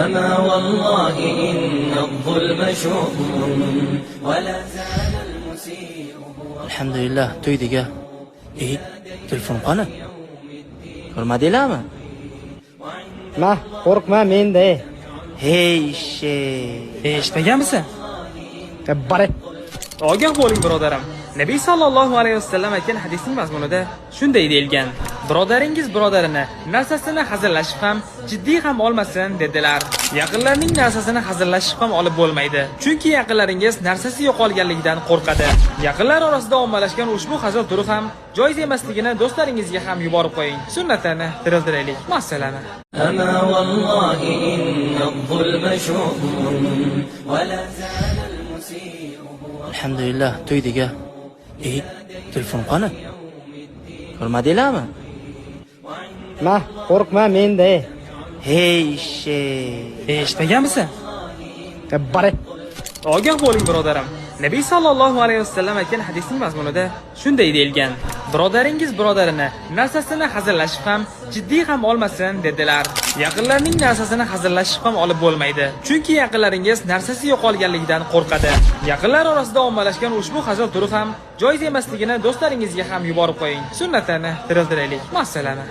أما والله إن الظلم شؤم ولا زال المسيء Alhamdulillah to'ydiga. Telefon qani? Ko'rmadinglarmi? Ma, qo'rqma menda. Hey shay. Eshitmaganmisan? Bare. Ogoh bo'ling birodarim. Nabiy sallallohu alayhi vasallam aytgan hadisning mazmunida shunday deyilgan: birodaringiz birodarini narsasini hazillashib ham, jiddiy ham olmasin dedilar. Yaqinlarning narsasini hazillashib ham olib bo'lmaydi. Chunki yaqinlaringiz narsasi yo'qolganligidan qo'rqadi. Yaqinlar orasida ommalashgan ushbu hazil turi ham joiz emasligini do'stlaringizga ham yuborib qo'ying. Sunnatlarni tiriltiraylik. Masalani. أما والله إن الظلم شؤم ولا زال المسيء Alhamdulillah to'ydiga. Telefon qani? Ko'rmadinglarmi? Ma, qo'rqma menda. Hey shay. Eshitmaganmisan? Bare. Ogoh bo'ling birodarim. Nabiy sallallohu alayhi vasallam aytgan hadisning mazmunida shunday deyilgan: birodaringiz birodarini narsasini hazillashib ham, jiddiy ham olmasin dedilar. Yaqinlarning narsasini hazillashib ham olib bo'lmaydi. Chunki yaqinlaringiz narsasi yo'qolganligidan qo'rqadi. Yaqinlar orasida ommalashgan ushbu hazil turi ham joiz emasligini do'stlaringizga ham yuborib qo'ying. Sunnatlarni tiriltiraylik. Masalani.